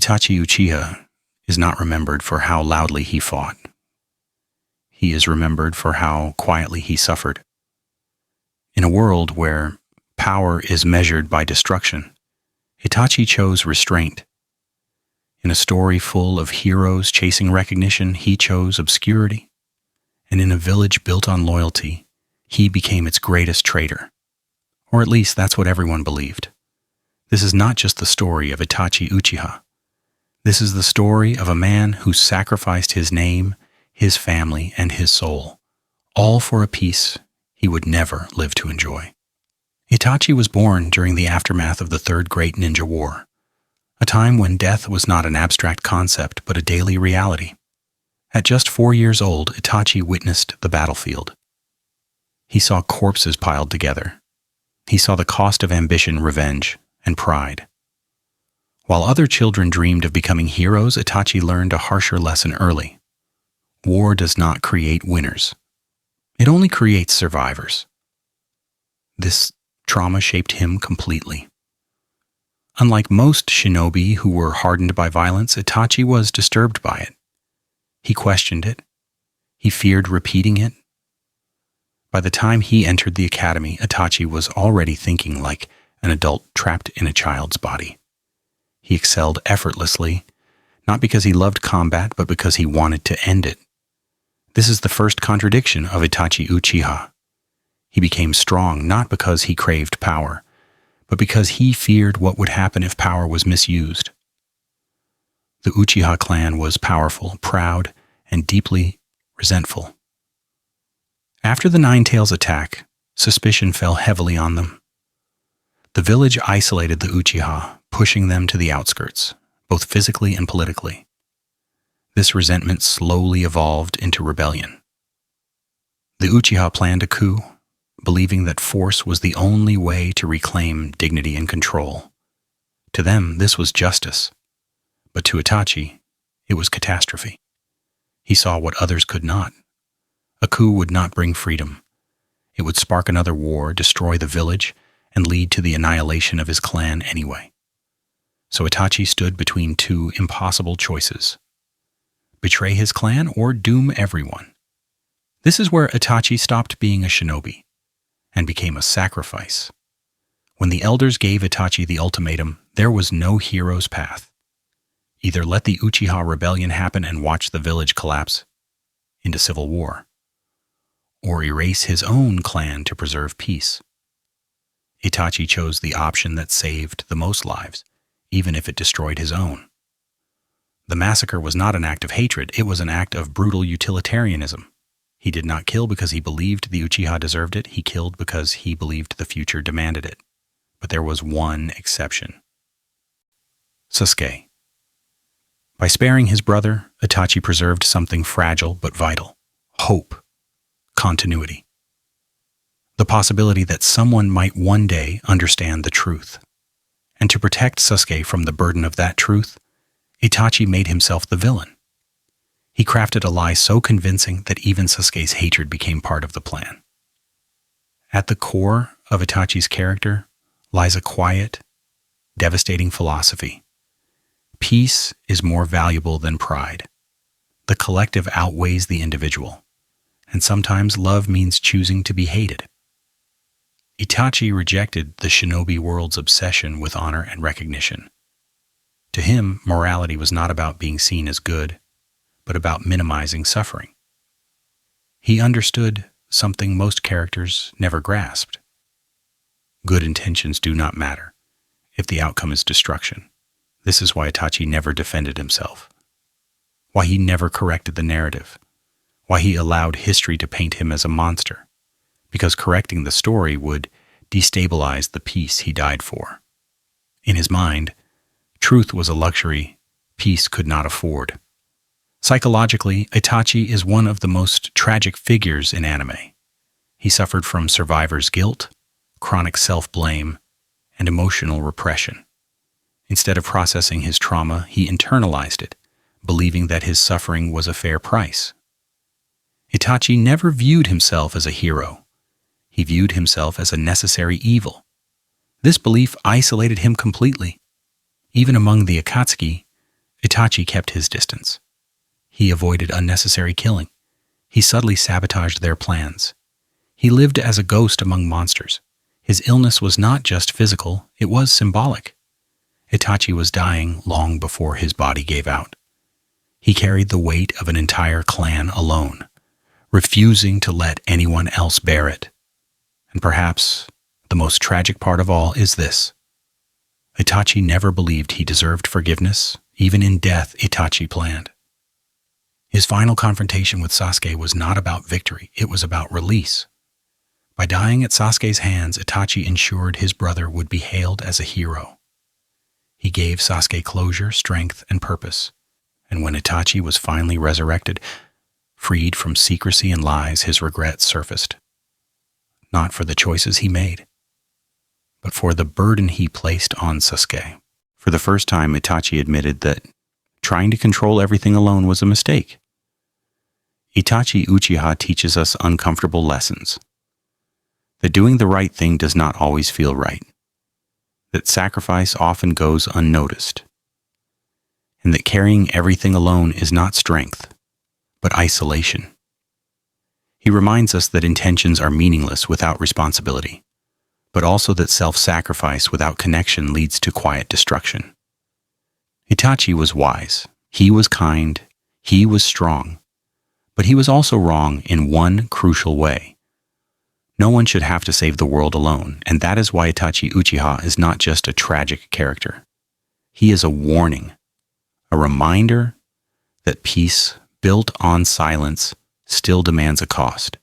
Itachi Uchiha is not remembered for how loudly he fought. He is remembered for how quietly he suffered. In a world where power is measured by destruction, Itachi chose restraint. In a story full of heroes chasing recognition, he chose obscurity. And in a village built on loyalty, he became its greatest traitor. Or at least that's what everyone believed. This is not just the story of Itachi Uchiha. This is the story of a man who sacrificed his name, his family, and his soul, all for a peace he would never live to enjoy. Itachi was born during the aftermath of the Third Great Ninja War, a time when death was not an abstract concept but a daily reality. At just 4 years old, Itachi witnessed the battlefield. He saw corpses piled together. He saw the cost of ambition, revenge, and pride. While other children dreamed of becoming heroes, Itachi learned a harsher lesson early. War does not create winners. It only creates survivors. This trauma shaped him completely. Unlike most shinobi who were hardened by violence, Itachi was disturbed by it. He questioned it. He feared repeating it. By the time he entered the academy, Itachi was already thinking like an adult trapped in a child's body. He excelled effortlessly, not because he loved combat, but because he wanted to end it. This is the first contradiction of Itachi Uchiha. He became strong not because he craved power, but because he feared what would happen if power was misused. The Uchiha clan was powerful, proud, and deeply resentful. After the Nine-Tails attack, suspicion fell heavily on them. The village isolated the Uchiha, pushing them to the outskirts, both physically and politically. This resentment slowly evolved into rebellion. The Uchiha planned a coup, believing that force was the only way to reclaim dignity and control. To them, this was justice. But to Itachi, it was catastrophe. He saw what others could not. A coup would not bring freedom. It would spark another war, destroy the village, and lead to the annihilation of his clan anyway. So Itachi stood between two impossible choices: betray his clan or doom everyone. This is where Itachi stopped being a shinobi and became a sacrifice. When the elders gave Itachi the ultimatum, there was no hero's path. Either let the Uchiha rebellion happen and watch the village collapse into civil war, or erase his own clan to preserve peace. Itachi chose the option that saved the most lives, even if it destroyed his own. The massacre was not an act of hatred, it was an act of brutal utilitarianism. He did not kill because he believed the Uchiha deserved it, he killed because he believed the future demanded it. But there was one exception: Sasuke. By sparing his brother, Itachi preserved something fragile but vital: hope, continuity. The possibility that someone might one day understand the truth. And to protect Sasuke from the burden of that truth, Itachi made himself the villain. He crafted a lie so convincing that even Sasuke's hatred became part of the plan. At the core of Itachi's character lies a quiet, devastating philosophy. Peace is more valuable than pride. The collective outweighs the individual, and sometimes love means choosing to be hated. Itachi rejected the shinobi world's obsession with honor and recognition. To him, morality was not about being seen as good, but about minimizing suffering. He understood something most characters never grasped. Good intentions do not matter if the outcome is destruction. This is why Itachi never defended himself, why he never corrected the narrative, why he allowed history to paint him as a monster, because correcting the story would destabilize the peace he died for. In his mind, truth was a luxury peace could not afford. Psychologically, Itachi is one of the most tragic figures in anime. He suffered from survivor's guilt, chronic self-blame, and emotional repression. Instead of processing his trauma, he internalized it, believing that his suffering was a fair price. Itachi never viewed himself as a hero. He viewed himself as a necessary evil. This belief isolated him completely. Even among the Akatsuki, Itachi kept his distance. He avoided unnecessary killing. He subtly sabotaged their plans. He lived as a ghost among monsters. His illness was not just physical, it was symbolic. Itachi was dying long before his body gave out. He carried the weight of an entire clan alone, refusing to let anyone else bear it. And perhaps the most tragic part of all is this. Itachi never believed he deserved forgiveness. Even in death, Itachi planned. His final confrontation with Sasuke was not about victory, it was about release. By dying at Sasuke's hands, Itachi ensured his brother would be hailed as a hero. He gave Sasuke closure, strength, and purpose. And when Itachi was finally resurrected, freed from secrecy and lies, his regrets surfaced. Not for the choices he made, but for the burden he placed on Sasuke. For the first time, Itachi admitted that trying to control everything alone was a mistake. Itachi Uchiha teaches us uncomfortable lessons. That doing the right thing does not always feel right. That sacrifice often goes unnoticed. And that carrying everything alone is not strength, but isolation. He reminds us that intentions are meaningless without responsibility, but also that self-sacrifice without connection leads to quiet destruction. Itachi was wise, he was kind, he was strong, but he was also wrong in one crucial way. No one should have to save the world alone, and that is why Itachi Uchiha is not just a tragic character. He is a warning, a reminder that peace built on silence still demands a cost.